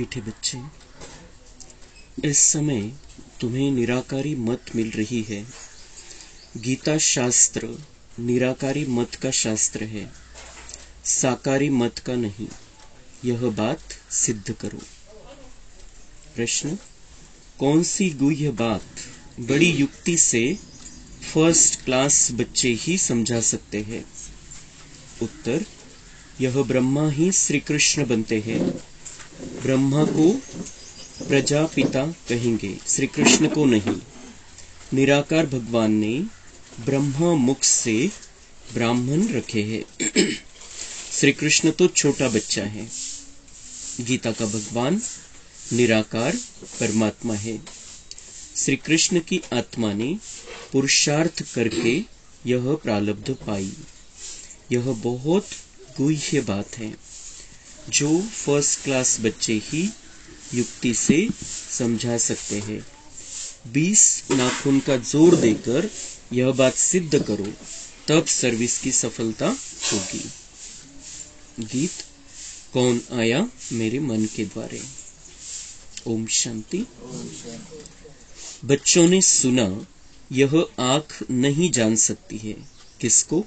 मीठे बच्चे, इस समय तुम्हें निराकारी मत मिल रही है। गीता शास्त्र निराकारी मत का शास्त्र है, साकारी मत का नहीं। यह बात सिद्ध करो। प्रश्न: कौन सी गुह्य बात बड़ी युक्ति से फर्स्ट क्लास बच्चे ही समझा सकते हैं? उत्तर: यह ब्रह्मा ही श्री कृष्ण बनते हैं। ब्रह्मा को प्रजापिता कहेंगे, श्री कृष्ण को नहीं। निराकार भगवान ने ब्रह्मा मुख से ब्राह्मण रखे हैं। श्री कृष्ण तो छोटा बच्चा है। गीता का भगवान निराकार परमात्मा है। श्री कृष्ण की आत्मा ने पुरुषार्थ करके यह प्रारब्ध पाई। यह बहुत गुह्य बात है जो फर्स्ट क्लास बच्चे ही युक्ति से समझा सकते हैं। 20 नाखून का जोर देकर यह बात सिद्ध करो, तब सर्विस की सफलता होगी। गीत कौन आया मेरे मन के द्वारे। ओम शांति। बच्चों ने सुना, यह आंख नहीं जान सकती है। किसको?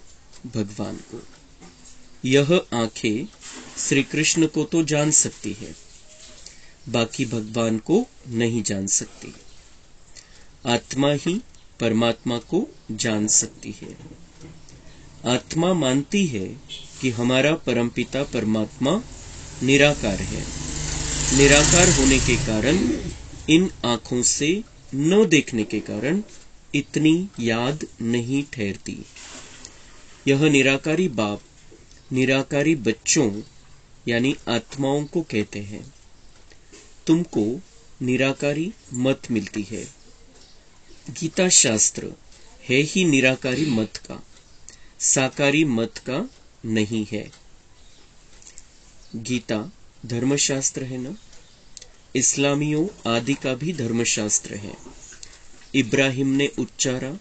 भगवान को। यह आंखें श्री कृष्ण को तो जान सकती है, बाकी भगवान को नहीं जान सकती। आत्मा ही परमात्मा को जान सकती है। आत्मा मानती है कि हमारा परमपिता परमात्मा निराकार है। निराकार होने के कारण, इन आंखों से न देखने के कारण इतनी याद नहीं ठहरती। यह निराकारी बाप निराकारी बच्चों यानी आत्माओं को कहते हैं, तुमको निराकारी मत मिलती है। गीता शास्त्र है ही निराकारी मत का, साकारी मत का नहीं है। गीता धर्मशास्त्र है ना? इस्लामियों आदि का भी धर्मशास्त्र है। इब्राहिम ने उच्चारा,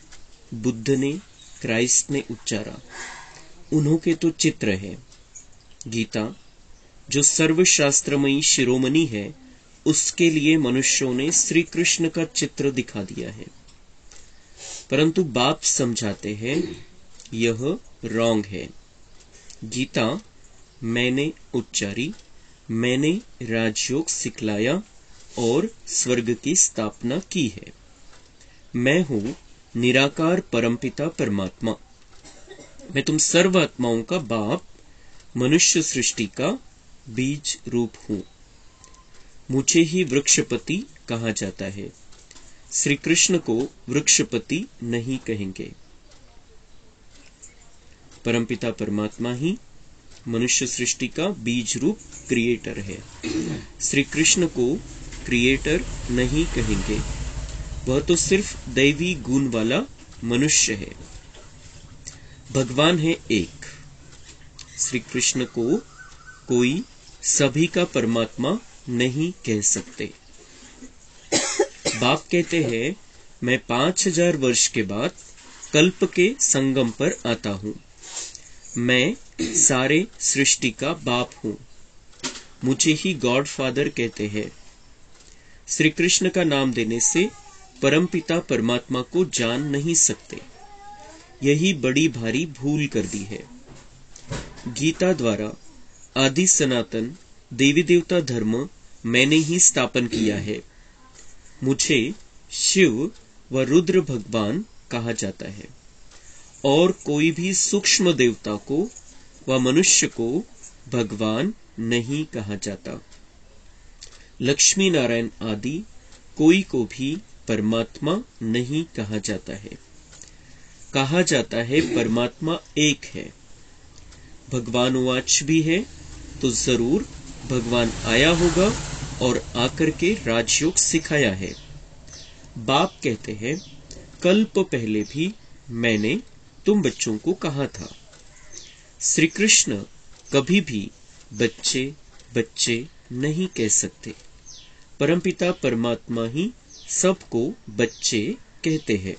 बुद्ध ने, क्राइस्ट ने उच्चारा, उन्हों के तो चित्र है। गीता जो सर्वशास्त्रमयी शिरोमणि है, उसके लिए मनुष्यों ने श्री कृष्ण का चित्र दिखा दिया है। परंतु बाप समझाते हैं यह रॉन्ग है। गीता मैंने उच्चारी, मैंने राजयोग सिखलाया और स्वर्ग की स्थापना की है। मैं हूं निराकार परमपिता परमात्मा। मैं तुम सर्व आत्माओं का बाप, मनुष्य सृष्टि का बीज रूप हूं। मुझे ही वृक्षपति कहा जाता है। श्री कृष्ण को वृक्षपति नहीं कहेंगे। परमपिता परमात्मा ही मनुष्य सृष्टि का बीज रूप क्रिएटर है। श्री कृष्ण को क्रिएटर नहीं कहेंगे, वह तो सिर्फ दैवी गुण वाला मनुष्य है। भगवान है एक। श्री कृष्ण को कोई सभी का परमात्मा नहीं कह सकते। बाप कहते हैं, मैं 5000 वर्ष के बाद कल्प के संगम पर आता हूं। मैं सारे सृष्टि का बाप हूं। मुझे ही गॉड फादर कहते हैं। श्री कृष्ण का नाम देने से परमपिता परमात्मा को जान नहीं सकते। यही बड़ी भारी भूल कर दी है। गीता द्वारा आदि सनातन देवी देवता धर्म मैंने ही स्थापन किया है। मुझे शिव व रुद्र भगवान कहा जाता है, और कोई भी सूक्ष्म देवता को व मनुष्य को भगवान नहीं कहा जाता। लक्ष्मी नारायण आदि कोई को भी परमात्मा नहीं कहा जाता है। कहा जाता है परमात्मा एक है। भगवान वाच भी है तो जरूर भगवान आया होगा और आकर के राजयोग सिखाया है। बाप कहते हैं, कल्प पहले भी मैंने तुम बच्चों को कहा था। श्री कृष्ण कभी भी बच्चे बच्चे नहीं कह सकते। परमपिता परमात्मा ही सबको बच्चे कहते हैं।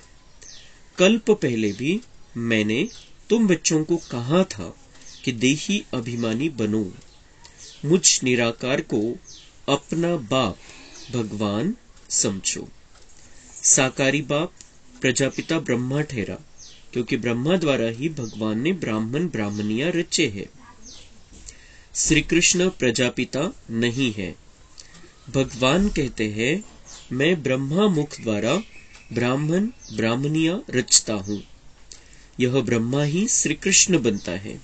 कल्प पहले भी मैंने तुम बच्चों को कहा था कि देही अभिमानी बनो। मुझ निराकार को अपना बाप भगवान समझो। साकारी बाप प्रजापिता ब्रह्मा ठहरा, क्योंकि ब्रह्मा द्वारा ही भगवान ने ब्राह्मण ब्राह्मणियां रचे हैं। श्री कृष्ण प्रजापिता नहीं है। भगवान कहते हैं मैं ब्रह्मा मुख द्वारा ब्राह्मण ब्राह्मणियां रचता हूं। यह ब्रह्मा ही श्री कृष्ण बनता है।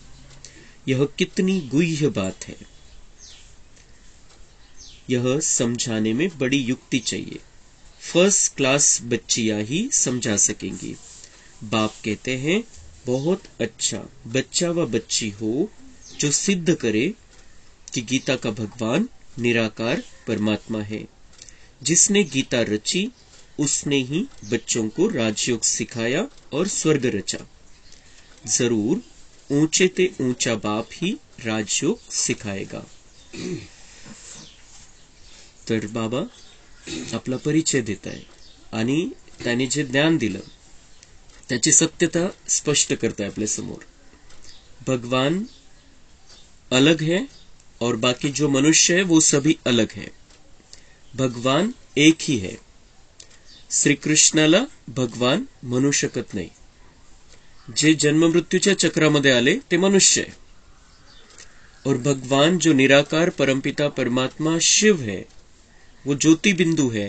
यह कितनी गुह्य बात है। यह समझाने में बड़ी युक्ति चाहिए। फर्स्ट क्लास बच्चियां ही समझा सकेंगी। बाप कहते हैं बहुत अच्छा बच्चा व बच्ची हो जो सिद्ध करे कि गीता का भगवान निराकार परमात्मा है। जिसने गीता रची उसने ही बच्चों को राजयोग सिखाया और स्वर्ग रचा। जरूर ऊंचे ते ऊंचा बाप ही राजयोग सिखाएगा। तर बाबा आपला परिचय देत आहे आणि त्याने जे ज्ञान दिलं त्याची सत्यता स्पष्ट करता है अपने समोर। भगवान अलग है और बाकी जो मनुष्य है वो सभी अलग है। भगवान एक ही है। श्री कृष्णाला भगवान म्हणू शकत नाही। जे जन्म मृत्यूच्या चक्रामध्ये आले ते मनुष्य है और भगवान जो निराकार परमपिता परमात्मा शिव है वो ज्योति बिंदु है।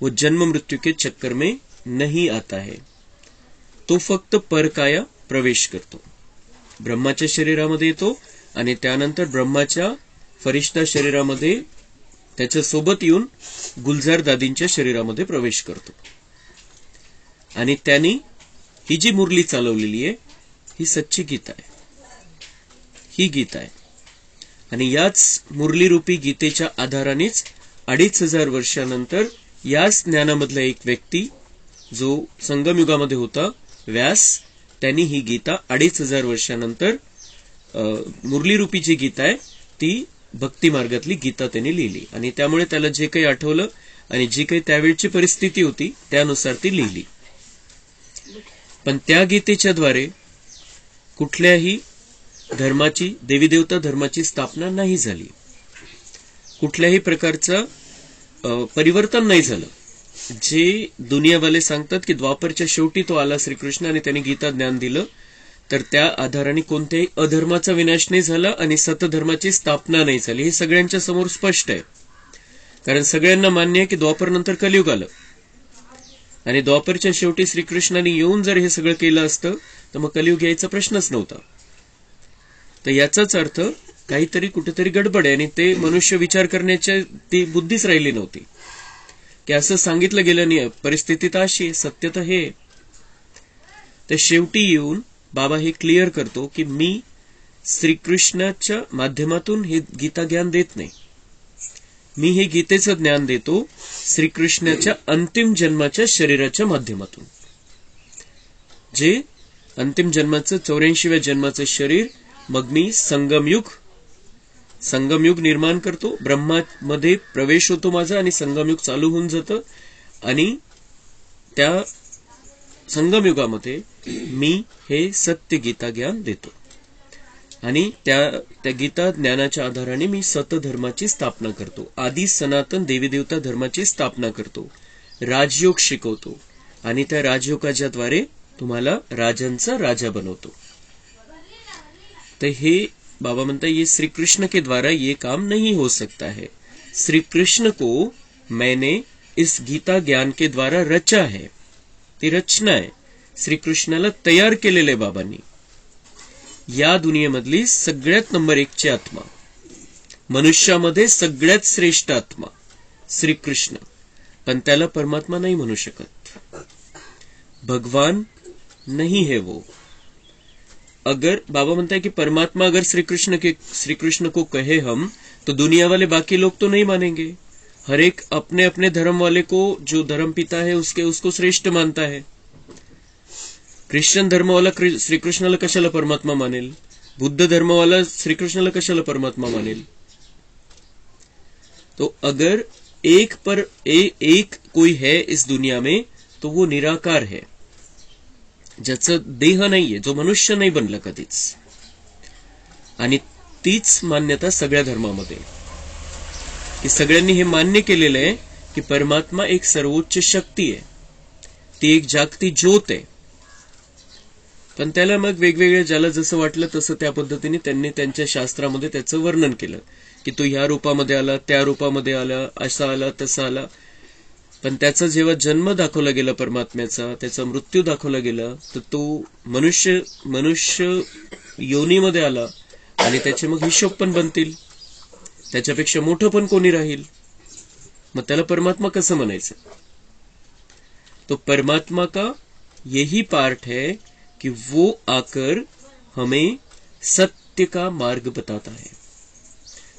वो जन्म मृत्यू के चक्कर में नहीं आता है। तो फक्त परकाया प्रवेश करतो। ब्रह्माच्या शरीरामध्ये येतो आणि त्यानंतर ब्रह्माच्या फरिश्ता शरीरामध्ये त्याच्या सोबत येऊन गुलजार दादींच्या शरीरामध्ये प्रवेश करतो आणि त्यांनी ही जी मुरली चालवलेली आहे ही सच्ची गीता आहे। ही गीता आहे आणि याच मुरली रूपी गीतेच्या आधारानेच 2500 वर्षानंतर याच ज्ञानामधला एक व्यक्ती जो संगम युगामध्ये होता व्यास, त्यांनी ही गीता 2500 वर्षानंतर मुरली रूपी जी गीता आहे ती भक्ती मार्गातली गीता त्यांनी लिहिली आणि त्यामुळे त्याला जे काही आठवलं आणि जी काही त्यावेळची परिस्थिती होती त्यानुसार ती लिहिली। पण त्या गीतेच्या द्वारे कुठल्याही धर्माची देवी देवता धर्माची स्थापना नाही झाली। कुठल्याही प्रकारचं परिवर्तन नाही झालं। जे दुनियावाले सांगतात की द्वापरच्या शेवटी तो आला श्रीकृष्ण आणि त्याने गीता ज्ञान दिलं, तर त्या आधाराने कोणत्याही अधर्माचा विनाश नाही झाला आणि सतधर्माची स्थापना नाही झाली। हे सगळ्यांच्या समोर स्पष्ट आहे। कारण सगळ्यांना मान्य आहे की द्वापर नंतर कलियुग आलं आणि द्वापरच्या शेवटी श्रीकृष्णाने येऊन जर हे सगळं केलं असतं तर मग कलियुग यायचा प्रश्नच नव्हता। तर याचाच अर्थ काहीतरी कुठेतरी गडबड आहे आणि ते मनुष्य विचार करण्याची ती बुद्धीच राहिली नव्हती की असं सांगितलं गेलं नाही। परिस्थिती तर अशी आहे, सत्य तर हे। तर शेवटी येऊन बाबा हे क्लिअर करतो की मी श्रीकृष्णाच्या माध्यमातून हे गीता ज्ञान देत नाही। मी हे गीतेचं ज्ञान देतो श्रीकृष्णाच्या अंतिम जन्माच्या शरीराच्या माध्यमातून। जे अंतिम जन्माचं 84व्या जन्माचं शरीर मग मी संगमयुग निर्माण करतो। ब्रह्मामध्ये प्रवेश होतो माझा आणि संगमयुग चालू होऊन जातं आणि त्या संगमयुगामध्ये मी हे सत्य गीता ज्ञान देतो आणि त्या गीता ज्ञानाच्या आधाराने मी सतधर्माची स्थापना करतो। आदि सनातन देवी देवता धर्माची स्थापना करतो। राजयोग शिकवतो आणि त्या राजयोगाच्याद्वारे तुम्हाला राजांचा राजा बनवतो। तर हे बाबा म्हणता ये श्री कृष्ण के द्वारा ये काम नहीं हो सकता है। श्री कृष्ण को मैंने इस गीता ज्ञान के द्वारा रचा है। ती रचना आहे। श्री कृष्णाला तयार केलेले बाबांनी। या दुनियेमधली सगळ्यात नंबर 1 ची आत्मा, मनुष्यामध्ये सगळ्यात श्रेष्ठ आत्मा श्री कृष्ण, पण त्याला परमात्मा नाही म्हणू शकत। भगवान नहीं है वो। अगर बाबा म्हणता है कि परमात्मा अगर श्री कृष्ण को कहे हम तो दुनिया वाले बाकी लोग तो नहीं मानेंगे। हर एक अपने अपने धर्म वाले को जो धर्म पिता है उसको श्रेष्ठ मानता है। ख्रिश्चन धर्म वाला श्री कृष्णाला कशाला परमात्मा मानेल? बुद्ध धर्म वाला श्री कृष्णाला कशाला परमात्मा मानेल? तो अगर एक कोई है इस दुनिया में तो वो निराकार है, ज्याचं देह नाहीये, जो मनुष्य नाही बनला कधीच। आणि तीच मान्यता सगळ्या धर्मामध्ये। की सगळ्यांनी हे मान्य केलेलं आहे की परमात्मा एक सर्वोच्च शक्ती आहे, ती एक जागती ज्योत आहे. पण त्याला मग वेगवेगळे ज्याला जसं वाटलं तसं त्या पद्धतीने त्यांनी त्यांच्या शास्त्रामध्ये त्याचं वर्णन केलं की तो ह्या रूपामध्ये आला, त्या रूपामध्ये आला, असा आला, तसा आला. पण त्याचा जेव्हा जन्म दाखवला गेला परमात्म्याचा, त्याचा मृत्यू दाखवला गेला, तर तो मनुष्य योनीमध्ये आला आणि त्याचे मग हिशोब पण बनतील, त्याच्यापेक्षा मोठं पण कोणी राहील. मग त्याला परमात्मा कसं म्हणायचं? तो परमात्मा का यही पार्ट है कि वो आकर हमें सत्य का मार्ग बताता है,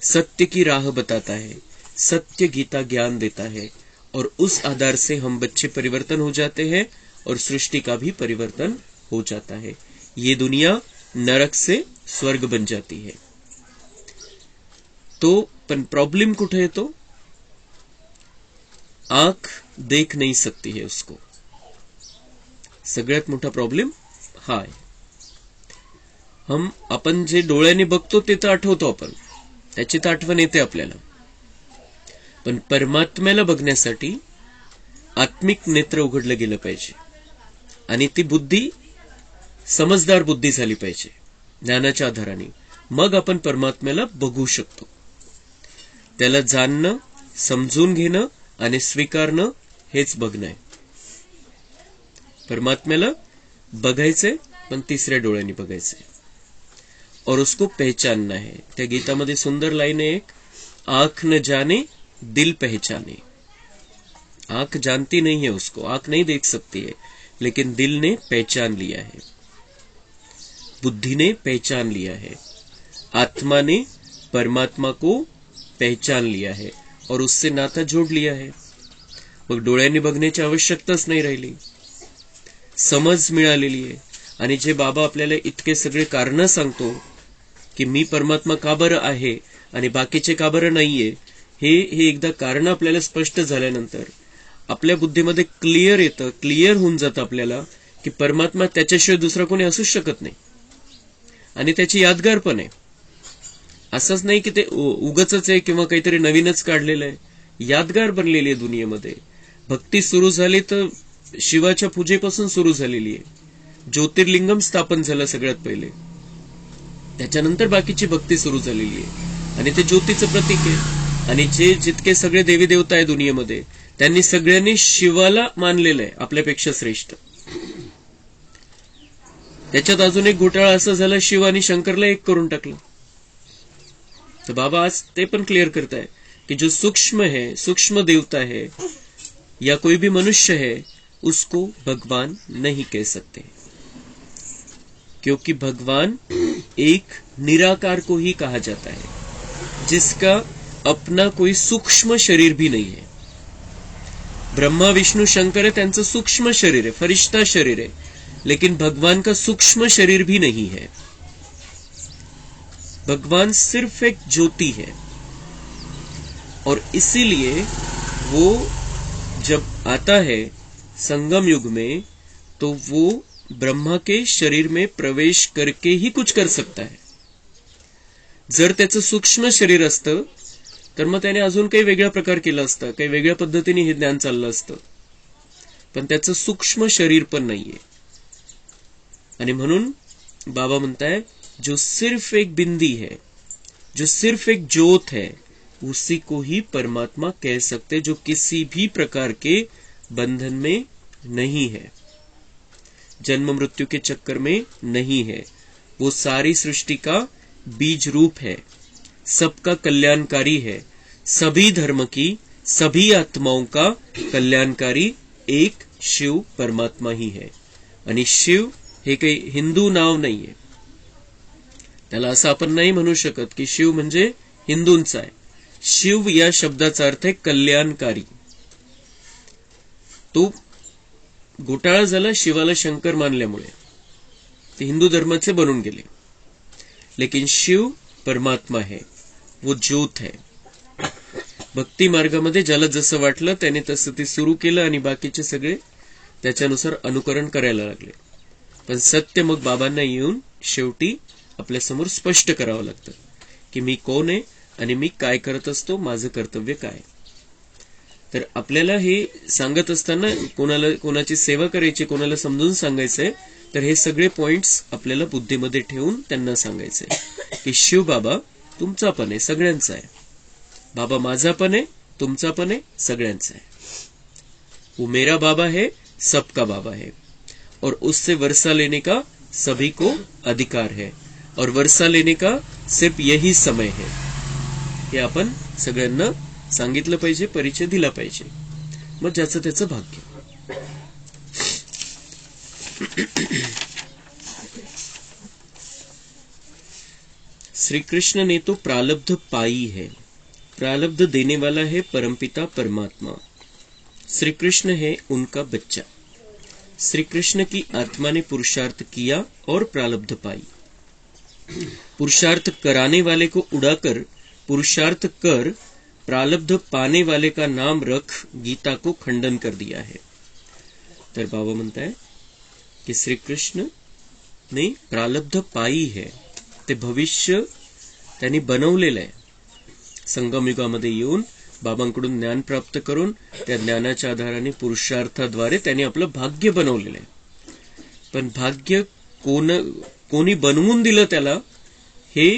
सत्य की राह बताता है, सत्य गीता ज्ञान देता है, और उस आधार से हम बच्चे परिवर्तन हो जाते हैं और सृष्टि का भी परिवर्तन हो जाता है. ये दुनिया नरक से स्वर्ग बन जाती है. तो पण प्रॉब्लम कुठे येतो? आंख देख नहीं सकती है उसको. सगळ्यात मोठा प्रॉब्लेम हा आहे. आपण जे डोळ्याने बघतो ते तर आठवतो आपण, त्याची तर आठवण येते आपल्याला. पण परमात्म्याला बघण्यासाठी आत्मिक नेत्र उघडलं गेलं पाहिजे आणि ती बुद्धी समजदार बुद्धी झाली पाहिजे ज्ञानाच्या आधाराने. मग आपण परमात्म्याला बघू शकतो. त्याला जाणणं, समजून घेणं आणि स्वीकारणं हेच बघणं आहे. परमात्म्याला बघायचंय पण तिसऱ्या डोळ्यांनी बघायचंय और उसको पहचानना है. त्या गीतामध्ये सुंदर लाईन आहे एक, आंख न जाने दिल पहचाने. आंख जानती नहीं है उसको, आंख नहीं देख सकती है, लेकिन दिल ने पहचान लिया है, बुद्धि ने पहचान लिया है, आत्मा ने परमात्मा को पहचान लिया है और उससे नाता जोड़ लिया है. मग डोळ्यांनी बघण्याची आवश्यकताच नाही राहिली, समज मिळालेली आहे. आणि जे बाबा आपल्याला इतके सगळे कारण सांगतो की मी परमात्मा का बरं आहे आणि बाकीचे का बरं नाहीये, हे एकदा कारण आपल्याला स्पष्ट झाल्यानंतर आपल्या बुद्धीमध्ये क्लिअर होऊन जातं आपल्याला की परमात्मा त्याच्याशिवाय दुसरा कोणी असूच शकत नाही आणि त्याची यादगार पण आहे. असंच नाही की ते उगचच आहे किंवा काहीतरी नवीनच काढलेलं आहे, यादगार बनलेली आहे दुनियेमध्ये. भक्ती सुरू झाली तर शिवाच्या पूजेपासून सुरू झालेली आहे. ज्योतिर्लिंगम स्थापन झालं सगळ्यात पहिले, त्याच्यानंतर बाकीची भक्ती सुरू झालेली आहे आणि ते ज्योतीचं प्रतीक आहे. आणि जे जितके सगळे देवी देवता आहे दुनियेमध्ये त्यांनी सगळ्यांनी शिवाला मानलेलं आहे आपल्यापेक्षा श्रेष्ठ. त्याच्यात अजून एक घोटाळा असा झाला, शिव आणि शंकरला एक करून टाकलं. तर बाबा आज ते पण क्लिअर करताय कि जो सूक्ष्म है, सूक्ष्म देवता है या कोई भी मनुष्य है, उसको भगवान नहीं कह सकते, क्योंकि भगवान एक निराकार को ही कहा जाता है जिसका अपना कोई सूक्ष्म शरीर भी नहीं है. ब्रह्मा विष्णु शंकर है, त्यांचं सूक्ष्म शरीर है, फरिश्ता शरीर है, लेकिन भगवान का सूक्ष्म शरीर भी नहीं है. भगवान सिर्फ एक ज्योति है और इसीलिए वो जब आता है संगम युग में तो वो ब्रह्मा के शरीर में प्रवेश करके ही कुछ कर सकता है. जर त्याचं सूक्ष्म शरीर असतं तर मग त्याने अजून काही वेगळा प्रकार केला असता, काही वेगळ्या पद्धतीने हे ज्ञान चाललं असतं. पण त्याचं सूक्ष्म शरीर पण नाहीये. आणि म्हणून बाबा म्हणताय जो सिर्फ एक बिंदी है, जो सिर्फ एक ज्योत है, उसी को ही परमात्मा कह सकते, जो किसी भी प्रकार के बंधन में नहीं है, जन्म मृत्यु के चक्कर में नहीं है. वो सारी सृष्टि का बीज रूप है, सबका कल्याणकारी है, सभी धर्म की, सभी आत्माओं का कल्याणकारी एक शिव परमात्मा ही है. आणि शिव हे काही हिंदू नाव नाहीये. त्याला असं आपण नाही म्हणू शकत की शिव म्हणजे हिंदूंचा आहे. शिव या शब्दाचा अर्थ आहे कल्याणकारी. तो घोटाळा झाला शिवाला शंकर मानल्यामुळे, ते हिंदू धर्माचे बनून गेले. लेकिन शिव परमात्मा है, वो ज्योत है. भक्ती मार्गामध्ये ज्याला जसं वाटलं त्याने तसं ते सुरू केलं आणि बाकीचे सगळे त्याच्यानुसार अनुकरण करायला लागले. पण सत्य मग बाबांना येऊन शेवटी आपल्या समोर स्पष्ट करावं लागतं की मी कोण आहे आणि मी काय करत असतो, माझं कर्तव्य काय. तर आपल्याला हे सांगत असताना कोणाची सेवा करायची, कोणाला समजून सांगायचंय, तर हे सगळे पॉइंट्स आपल्याला बुद्धीमध्ये ठेवून त्यांना सांगायचंय की शिव बाबा तुमचा पण आहे, सगळ्यांचा आहे. बाबा माझा पण आहे, तुमचा पण आहे, सगळ्यांचा आहे. वो मेरा बाबा है, सबका बाबा है, और उससे वर्षा लेने का सभी को अधिकार है, और वर्षा लेने का सिर्फ यही समय है. हे आपण सगळ्यांना सांगितलं पाहिजे, परिचय दिला पाहिजे. मग ज्याचं त्याचं भाग्य. श्री कृष्ण ने तो प्रारब्ध पाई है, प्रारब्ध देने वाला है परमपिता परमात्मा. श्री कृष्ण है उनका बच्चा. श्री कृष्ण की आत्मा ने पुरुषार्थ किया और प्रारब्ध पाई. पुरुषार्थ कराने वाले को उड़ाकर पुरुषार्थ कर प्रारब्ध पाने वाले का नाम रख गीता को खंडन कर दिया है. तर बाबा म्हणताय की श्री कृष्ण ने प्रारब्ध पाई है, ते भविष्य त्यांनी बनवलेलं आहे. संगम युगामध्ये येऊन बाबांकडून ज्ञान प्राप्त करून त्या ज्ञानाच्या आधाराने पुरुषार्थाद्वारे त्यांनी आपलं भाग्य बनवलेलं आहे. पण भाग्य कोणी बनवून दिलं त्याला हे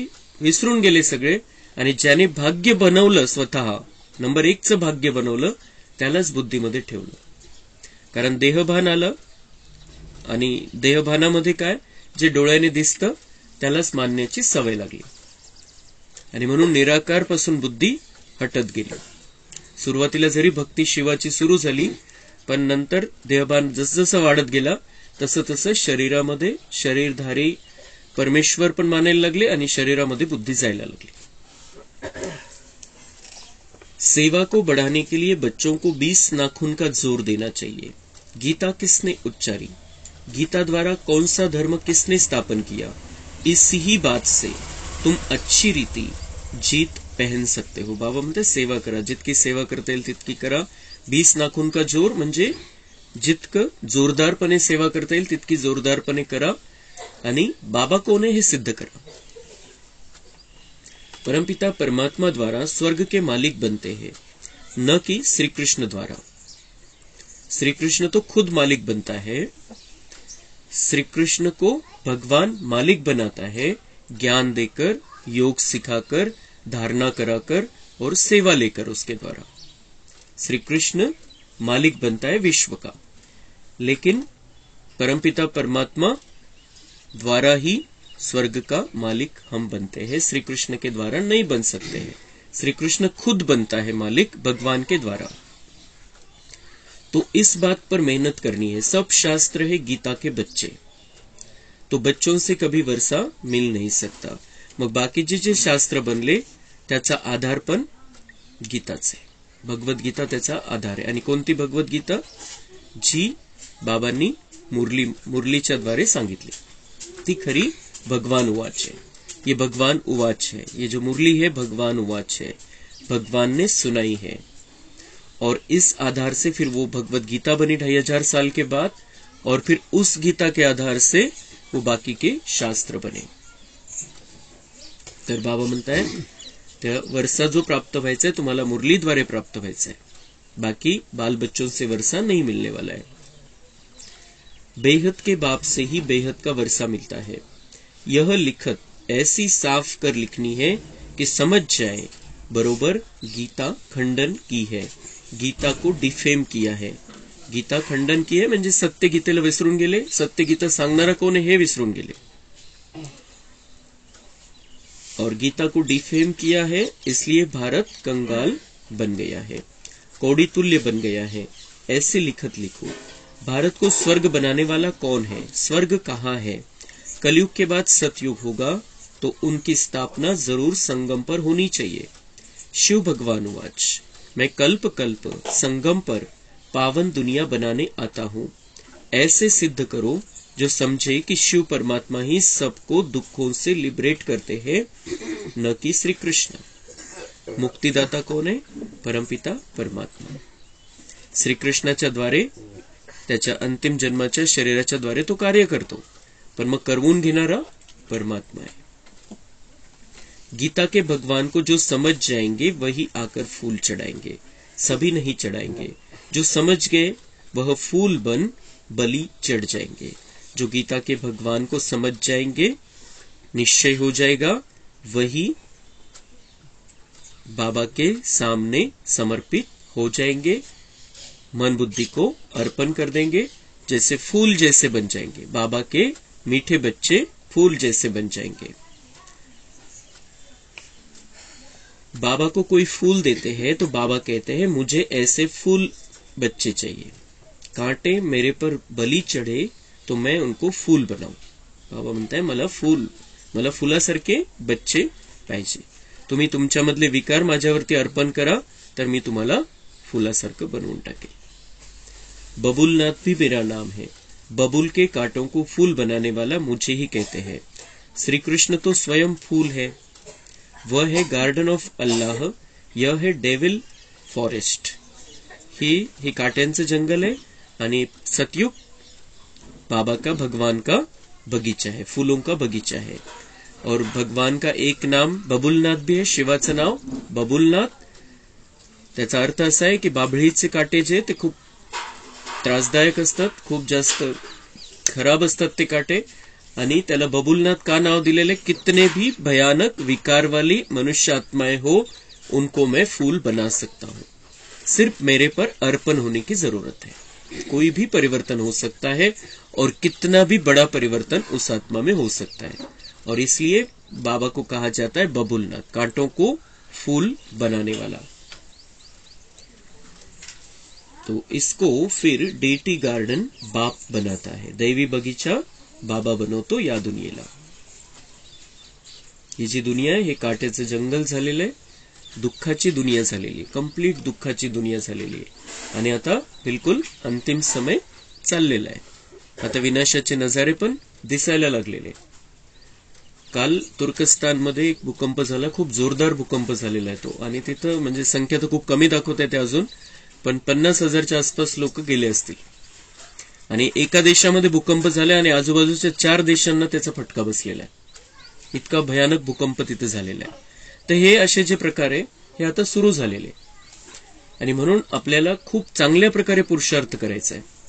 विसरून गेले सगळे. आणि ज्याने भाग्य बनवलं, स्वतः नंबर 1चं भाग्य बनवलं, त्यालाच बुद्धीमध्ये ठेवलं. कारण देहभान आलं आणि देहभानामध्ये काय, जे डोळ्याने दिसतं त्यालाच मानण्याची सवय लागली. आणि म्हणून निराकार पासून बुद्धी हटत गेली. सुरुवातीला जरी भक्ती शिवाची सुरू झाली, पण नंतर देहभान जसजसं वाढत गेला तसं तसं शरीरामध्ये शरीरधारी परमेश्वर पण मानायला लागले आणि शरीरामध्ये बुद्धी जायला लागली. सेवा को बढ़ाने के लिए बच्चों को 20 नाखून का जोर देना चाहिए. गीता किसने उच्चारी, गीता द्वारा कौन सा धर्म किसने स्थापन किया, इसी ही बात से तुम अच्छी रीति जीत पहन सकते हो. बाबा म्हणते सेवा करा, जितकी सेवा करता येईल तितकी करा. 20 नाखून का जोर म्हणजे जितकं जोरदारपणे सेवा करता येईल तितकी जोरदारपणे करा. आणि बाबा कोण आहे हे सिद्ध करा. परमपिता परमात्मा द्वारा स्वर्ग के मालिक बनते हैं, न कि श्री कृष्ण द्वारा. श्री कृष्ण तो खुद मालिक बनता है. श्री कृष्ण को भगवान मालिक बनाता है, ज्ञान देकर, योग सिखाकर, धारणा कराकर और सेवा लेकर उसके द्वारा. श्री कृष्ण मालिक बनता है विश्व का, लेकिन परमपिता परमात्मा द्वारा ही स्वर्ग का मालिक हम बनते हैं. श्री कृष्ण के द्वारा नहीं बन सकते हैं. श्री कृष्ण खुद बनता है मालिक भगवान के द्वारा. तो इस बात पर मेहनत करनी है. सब शास्त्र है गीता के बच्चे, तो बच्चों से कभी वर्षा मिल नहीं सकता. मग बाकीचे जे शास्त्र बनले त्याचा आधार पण गीताच आहे. भगवद्गीता त्याचा आधार आहे. आणि कोणती भगवद्गीता, जी बाबांनी मुरलीच्या द्वारे सांगितली, ती खरी भगवान उवाच है. ये भगवान उवाच है, ये जो मुरली है भगवान उवाच है, भगवान ने सुनाई है. और इस आधार से फिर वो भगवत गीता बनी 2500 साल के बाद, और फिर उस गीता के आधार से वो बाकी के शास्त्र बने. तर बाबा म्हणताय त्या वर्षा जो प्राप्त व्हायचा है तुम्हाला मुरलीद्वारे प्राप्त व्हायचा है. बाकी बाल बच्चों से वर्षा नहीं मिलने वाला है. बेहद के बाप से ही बेहद का वर्षा मिलता है. यह लिखत ऐसी साफ कर लिखनी है कि समझ जाए बरोबर गीता खंडन की है. गीता को डिफेम किया है. गीता खंडन की है म्हणजे सत्य गीतेला विसरून गेले, सत्य गीता सांगणारा कोण आहे हे विसरून गेले. और गीता को डिफेम किया है, इसलिए भारत कंगाल बन गया है, कौड़ी तुल्य बन गया है. ऐसे लिखत लिखो. भारत को स्वर्ग बनाने वाला कौन है, स्वर्ग कहाँ है. कलयुग के बाद सतयुग होगा तो उनकी स्थापना जरूर संगम पर होनी चाहिए. शिव भगवान वाच, मैं कल्प कल्प संगम पर पावन दुनिया बनाने आता हूँ. ऐसे सिद्ध करो जो समझे कि शिव परमात्मा ही सबको दुखों से लिबरेट करते हैं, न कि श्री कृष्ण. मुक्तिदाता कौन है, परमपिता परमात्मा. श्री कृष्णाच्या द्वारे, त्याच्या अंतिम जन्माच्या शरीराच्या द्वारे तो कार्य करतो, पण मग करवून घेणारा परमात्मा आहे. गीता के भगवान को जो समझ जाएंगे वही आकर फूल चढ़ाएंगे, सभी नहीं चढ़ाएंगे। जो समझ गए वह फूल बन बलि चढ़ जाएंगे। जो गीता के भगवान को समझ जाएंगे, निश्चय हो जाएगा, वही बाबा के सामने समर्पित हो जाएंगे, मन बुद्धि को अर्पण कर देंगे, जैसे फूल जैसे बन जाएंगे। बाबा के मीठे बच्चे फूल जैसे बन जाएंगे। बाबा को कोई फूल देते हैं तो बाबा कहते हैं मुझे ऐसे फूल बच्चे चाहिए, कांटे मेरे पर बलि चढ़े तो मैं उनको फूल बनाऊं। बाबा म्हणताय मला फुलासारखे बच्चे पाहिजे, तुम्ही तुमच्यामधले विकार माझ्यावरती अर्पण करा तर मी तुम्हाला फुलासारखं बनवून टाकेन। बबुलनाथ भी मेरा नाम है, बबुल के कांटों को फूल बनाने वाला मुझे ही कहते हैं। श्री कृष्ण तो स्वयं फूल है, वह है गार्डन ऑफ अल्लाह, यह है डेविल फॉरेस्ट। ही काट्यांचं जंगल है आणि सतयुग बाबा का भगवान का बगीचा है, फूलों का बगीचा है। और भगवान का एक नाम बबुलनाथ भी है, शिवाचं नाव बबुलनाथ। त्याचा अर्थ असा आहे की बाभळीचे काटे जे ते खूप त्रासदायक असतात, खूप जास्त खराब असतात ते काटे, आणि त्याला बबुलनाथ का नाव दिलेले, कितने भी भयानक विकार वाली मनुष्य आत्माएं हो उनको मैं फूल बना सकता हूं, सिर्फ मेरे पर अर्पण होने की जरूरत है। कोई भी परिवर्तन हो सकता है और कितना भी बड़ा परिवर्तन उस आत्मा में हो सकता है, और इसलिए बाबा को कहा जाता है बबुलनाथ, कांटों को फूल बनाने वाला। तो इसको फिर डेटी गार्डन बाप बनाता है, दैवी बगीचा बाबा बनवतो या दुनियेला। ही जी दुनिया आहे हे काट्याचं जंगल झालेलं आहे, दुःखाची दुनिया झालेली आहे, कंप्लीट दुःखाची दुनिया झालेली आहे, आणि आता बिलकुल अंतिम समय चाललेला आहे। आता विनाशाचे नजारे पण दिसायला लागलेले। काल तुर्कस्तानमध्ये एक भूकंप झाला, खूप जोरदार भूकंप झालेला आहे तो, आणि तिथं म्हणजे संख्या तर खूप कमी दाखवत आहे ते अजून, पण 50,000च्या आसपास लोक गेले असतील। आणि एका देशामध्ये भूकंप झाला आणि आजूबाजूच्या 4 देशांना त्याचा फटका बसलेला आहे, इतका भयानक भूकंप तिथे झालेला आहे। तर हे असे जे प्रकार आहे हे आता सुरू झालेले, आणि म्हणून आपल्याला खूप चांगल्या प्रकारे पुरुषार्थ करायचा आहे।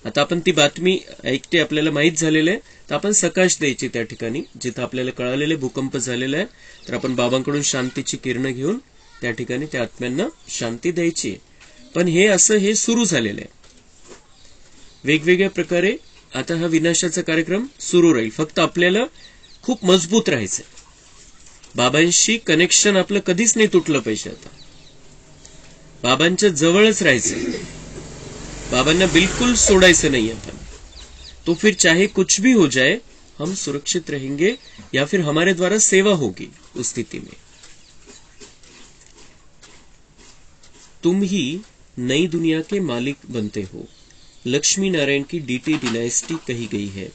आता आपण ती बातमी ऐकते, आपल्याला माहित झालेलं आहे, तर आपण सकाश द्यायची त्या ठिकाणी जिथं आपल्याला कळालेले भूकंप झालेला आहे, तर आपण बाबांकडून शांतीची किरणं घेऊन त्या ठिकाणी त्या आत्म्यांना शांती द्यायची। पण हे असं हे सुरू झालेलं आहे वेगवेगळ्या प्रकारे। आता हा विनाशाचा कार्यक्रम सुरू राहील, फक्त आपल्याला खूप मजबूत राहायचंय, बाबांशी कनेक्शन आपलं कधीच नाही तुटलं पाहिजे। आता बाबांच्या जवळच राहायचंय, बाबांना बिल्कुल सोडायचं नहीं अपन। तो फिर चाहे कुछ भी हो जाए हम सुरक्षित रहेंगे, या फिर हमारे द्वारा सेवा होगी उस स्थिति में। तुम ही नई दुनिया के मालिक बनते हो। लक्ष्मी नारायण की डीटी डिनाइस्टी कही गई है,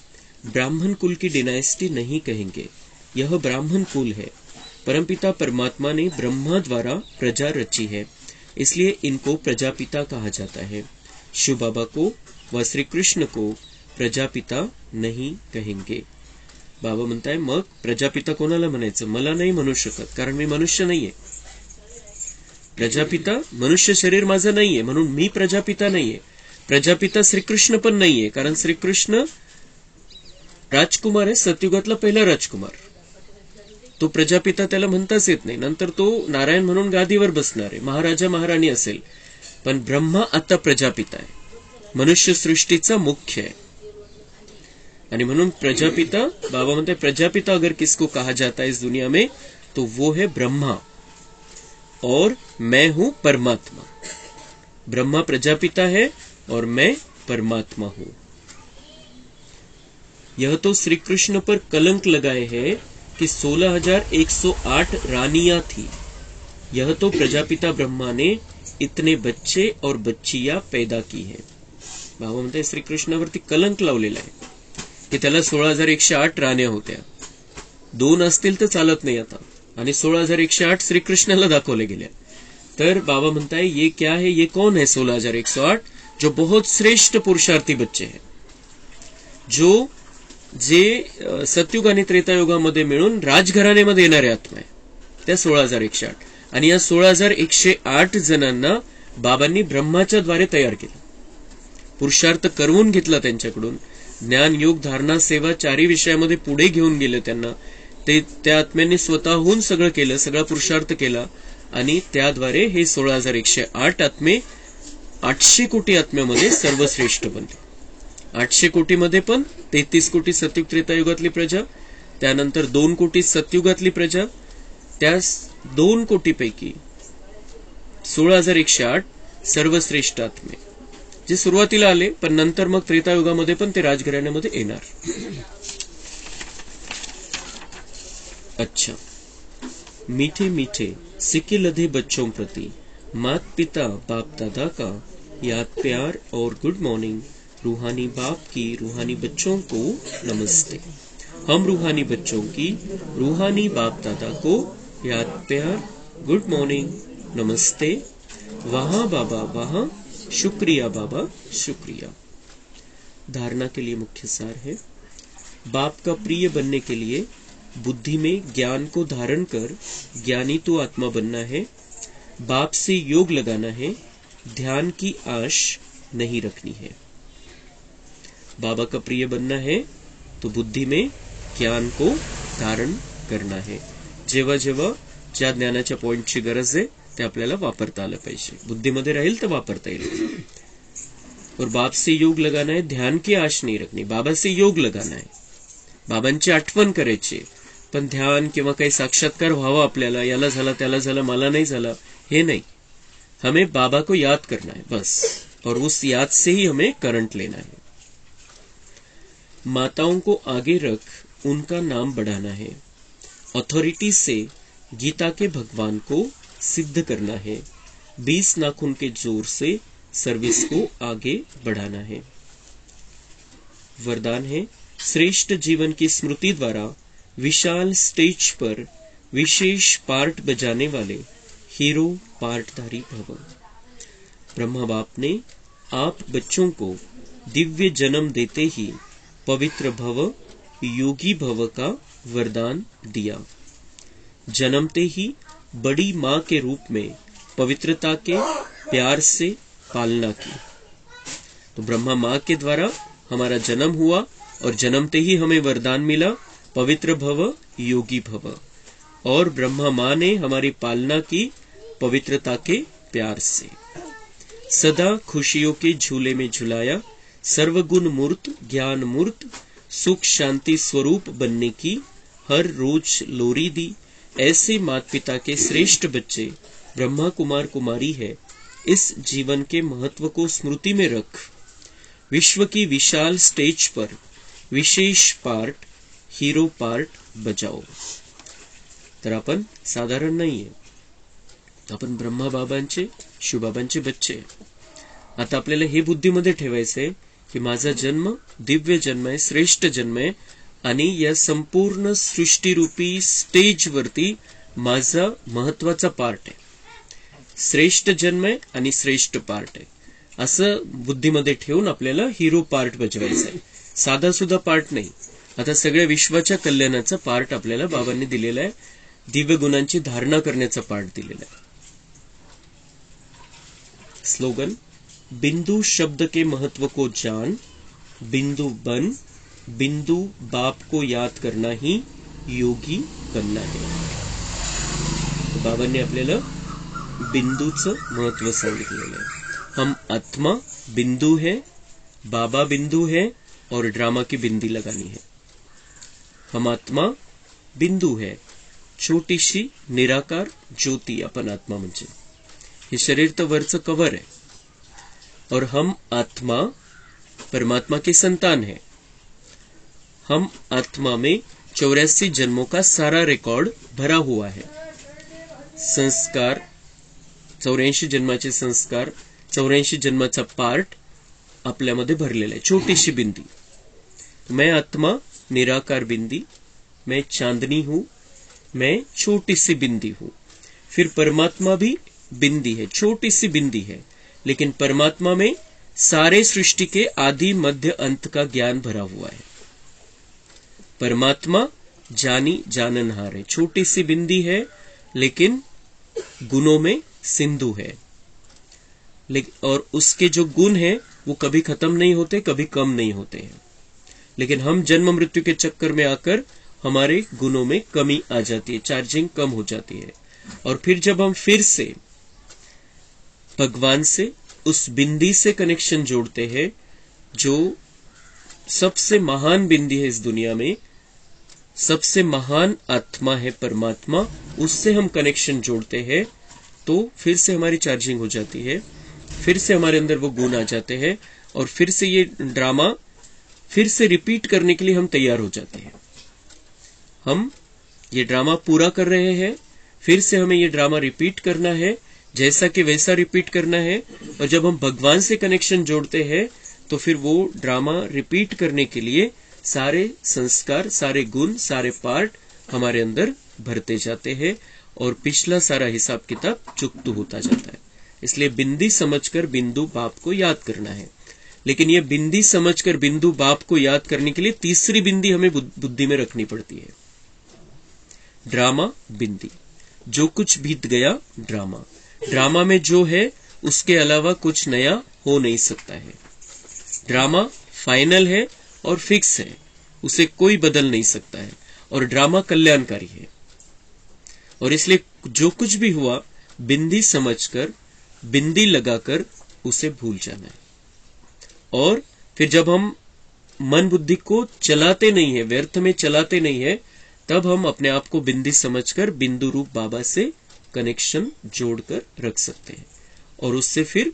ब्राह्मण कुल की डिनाइस्टी नहीं कहेंगे, यह ब्राह्मण कुल है। परमपिता परमात्मा ने ब्रह्मा द्वारा प्रजा रची है, इसलिए इनको प्रजापिता कहा जाता है। शिव बाबा को व श्री कृष्ण को प्रजापिता नहीं कहेंगे। बाबा म्हणताय मग प्रजापिता कोणाला म्हणायचं, मला नाही म्हणू शकत, कारण मी मनुष्य नाहीये। प्रजापिता मनुष्य शरीर माझं नाहीये म्हणून मी प्रजापिता नाहीये। प्रजापिता श्रीकृष्ण पण नाहीये, कारण श्रीकृष्ण राजकुमार आहे, सतयुगातला पहिला राजकुमार, तो प्रजापिता त्याला म्हणताच येत नाही। नंतर तो नारायण म्हणून गादीवर बसणार आहे, महाराजा महाराणी असेल, पण ब्रह्मा आता प्रजापिता आहे, मनुष्य सृष्टीचा मुख्य आहे। आणि म्हणून प्रजापिता, बाबा म्हणते प्रजापिता अगर किसको कहा जाता है इस दुनिया में तो वो है ब्रह्मा, और मैं हूं परमात्मा। ब्रह्मा प्रजापिता है और मैं परमात्मा हूं। यह तो श्री कृष्ण पर कलंक लगाए हैं कि 16,108 रानियां थी। यह तो प्रजापिता ब्रह्मा ने इतने बच्चे और बच्चियां पैदा की है। बाबा म्हणते श्रीकृष्णावरती कलंक लावलेला आहे की त्याला 16,108 राण्या होत्या, 2 असतील तर चालत नाही आता, आणि 16,108 श्रीकृष्णाला दाखवले गेल्या। तर बाबा म्हणताय ये क्या है, ये कौन है 16,108, जो बहुत श्रेष्ठ पुरुषार्थी बच्चे हैं, जो जे सतयुग आणि त्रेतायुगामध्ये मिळून राजघराण्यामध्ये येणारे आत्मा आहे। त्या 16,108. आणि या 16,108 जणांना बाबांनी ब्रह्माच्या द्वारे तयार केलं, पुरुषार्थ करवून घेतला त्यांच्याकडून. ज्ञान, योग, धारणा, सेवा चारही विषयामध्ये पुढे घेऊन गेले त्यांना. ते त्या आत्म्यांनी स्वतःहून सगळं केलं, सगळा पुरुषार्थ केला. आणि त्याद्वारे हे 16,108 आत्मे 800 कोटी आत्म्यामध्ये सर्वश्रेष्ठ बनले. 800 कोटीमध्ये पण 33 कोटी सतयुग त्रेतायुगातली प्रजा, त्यानंतर 2 कोटी सतयुगातली प्रजा. त्या 2 कोटीपैकी 16,108 सर्वश्रेष्ठ आत्मे जे सुरुवातीला आले, पण नंतर मग त्रेतायुगामध्ये पण ते राजघराण्यामध्ये येणार. अच्छा. मीठे मीठे सिक्के लधे बच्चों प्रति मात पिता बाप दादा का याद प्यार और गुड मॉर्निंग. रूहानी बाप की रूहानी बच्चों को नमस्ते. हम रूहानी बच्चों की रूहानी बाप दादा को याद प्यार, गुड मॉर्निंग, नमस्ते. वहां बाबा वहां, शुक्रिया बाबा शुक्रिया. धारणा के लिए मुख्य सार है, बाप का प्रिय बनने के लिए बुद्धि में ज्ञान को धारण कर ज्ञानी तो आत्मा बनना है. बाप से योग लगाना है, ध्यान की आश नहीं रखनी है. बाबा का प्रिय बनना है तो बुद्धि में ज्ञान को धारण करना है. जेव्हा जेव्हा ज्या ज्ञानाच्या पॉइंटची गरज आहे ते आपल्याला वापरता आलं पाहिजे. बुद्धीमध्ये राहील तर वापरता येईल. और बाप से योग लगाना है, ध्यान की आश नहीं रखनी. बाबा से योग लगाना है, बाबांची आठवण करायची, पण ध्यान किंवा काही साक्षात्कार व्हावा आपल्याला, याला झाला त्याला झाला मला नाही झाला, हे नहीं. हमें बाबा को याद करना है बस, और उस याद से ही हमें करंट लेना है. माताओं को आगे रख उनका नाम बढ़ाना है. अथॉरिटी से गीता के भगवान को सिद्ध करना है. 20 नाखून के जोर से सर्विस को आगे बढ़ाना है. वरदान है, श्रेष्ठ जीवन की स्मृति द्वारा विशाल स्टेज पर विशेष पार्ट बजाने वाले हीरो पार्टधारी भव. ब्रह्मा बाप ने आप बच्चों को दिव्य जन्म देते ही पवित्र भव, योगी भव का वरदान दिया. जन्मते ही बड़ी माँ के रूप में पवित्रता के प्यार से पालना की. तो ब्रह्मा माँ के द्वारा हमारा जन्म हुआ और जन्मते ही हमें वरदान मिला पवित्र भव, योगी भव. और ब्रह्मा माँ ने हमारी पालना की पवित्रता के प्यार से. सदा खुशियों के झूले में झुलाया, सर्वगुण मूर्त ज्ञान मूर्त सुख शांति स्वरूप बनने की हर रोज लोरी दी. ऐसे माता पिता के श्रेष्ठ बच्चे ब्रह्मा कुमार कुमारी है. इस जीवन के महत्व को स्मृति में रख विश्व की विशाल स्टेज पर विशेष पार्ट, हीरो पार्ट बजाओ. तर आपण साधारण नाहीये, आपण ब्रह्मा बाबांचे शिवबाबांचे बच्चे. आता आपल्याला हे बुद्धीमध्ये ठेवायचंय की माझा जन्म दिव्य जन्म आहे, श्रेष्ठ जन्म आहे, आणि या संपूर्ण सृष्टीरूपी स्टेजवरती माझा महत्वाचा पार्ट आहे. श्रेष्ठ जन्म आहे आणि श्रेष्ठ पार्ट आहे असं बुद्धीमध्ये ठेवून आपल्याला हीरो पार्ट बजवायचा आहे. साधा सुद्धा पार्ट नाही. आता सगळ्या विश्वाच्या कल्याणाचा पार्ट आपल्याला बाबांनी दिलेला आहे. दिव्य गुणांची धारणा करण्याचा पार्ट दिलेला आहे. स्लोगन, बिंदु शब्द के महत्व को जान, बिंदु बन, बिंदु बाप को याद करना ही योगी बनना है. बाबांनी आपल्याला बिंदूचं महत्व सांगितलेलं आहे. हम आत्मा बिंदु है, बाबा बिंदु है, और ड्रामा की बिंदी लगानी है. हम आत्मा बिंदु है, छोटीशी निराकार ज्योती आपण आत्मा म्हणजे. हे शरीर तर वरचं कवर आहे. और हम आत्मा परमात्मा के संतान है. हम आत्मा में 84 जन्मों का सारा रिकॉर्ड भरा हुआ है. संस्कार 84 जन्माचे संस्कार, 84 जन्माचा पार्ट आपल्यामध्ये भरलेला आहे. छोटीशी बिंदी. मैं आत्मा निराकार बिंदी, मैं चांदनी हूं, मैं छोटी सी बिंदी हूं. फिर परमात्मा भी बिंदी है, छोटी सी बिंदी है, लेकिन परमात्मा में सारे सृष्टि के आदि मध्य अंत का ज्ञान भरा हुआ है. परमात्मा जानी जाननहार है. छोटी सी बिंदी है लेकिन गुणों में सिंधु है। और उसके जो गुण है वो कभी खत्म नहीं होते, कभी कम नहीं होते हैं। लेकिन हम जन्म मृत्यु के चक्कर में आकर हमारे गुणों में कमी आ जाती है, चार्जिंग कम हो जाती है। और फिर जब हम फिर से भगवान से उस बिंदी से कनेक्शन जोड़ते हैं, जो सबसे महान बिंदी है इस दुनिया में, सबसे महान आत्मा है परमात्मा, उससे हम कनेक्शन जोड़ते हैं, तो फिर से हमारी चार्जिंग हो जाती है, फिर से हमारे अंदर वो गुण आ जाते हैं, और फिर से ये ड्रामा फिर से रिपीट करने के लिए हम तैयार हो जाते हैं। हम ये ड्रामा पूरा कर रहे हैं, फिर से हमें ये ड्रामा रिपीट करना है, जैसा कि वैसा रिपीट करना है। और जब हम भगवान से कनेक्शन जोड़ते हैं तो फिर वो ड्रामा रिपीट करने के लिए सारे संस्कार, सारे गुण, सारे पार्ट हमारे अंदर भरते जाते हैं, और पिछला सारा हिसाब किताब चुकता होता जाता है। इसलिए बिंदी समझकर बिंदु बाप को याद करना है। लेकिन ये बिंदी समझकर बिंदु बाप को याद करने के लिए तीसरी बिंदी हमें बुद्धि में रखनी पड़ती है। ड्रामा बिंदी, जो कुछ बीत गया ड्रामा, ड्रामा में जो है उसके अलावा कुछ नया हो नहीं सकता है। ड्रामा फाइनल है और फिक्स है, उसे कोई बदल नहीं सकता है, और ड्रामा कल्याणकारी है। और इसलिए जो कुछ भी हुआ बिंदी समझकर, बिंदी लगाकर उसे भूल जाना है। और फिर जब हम मन बुद्धि को चलाते नहीं है, व्यर्थ में चलाते नहीं है, तब हम अपने आप को बिंदी समझकर बिंदु रूप बाबा से कनेक्शन जोड़कर रख सकते हैं, और उससे फिर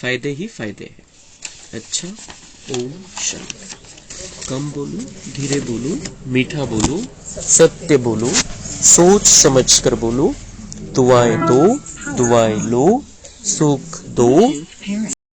फायदे ही फायदे हैं। अच्छा, ओम शांति। कम बोलो, धीरे बोलो, मीठा बोलो, सत्य बोलो, सोच समझ कर बोलो। दुआएं दो, दुआएं लो, सुख दो,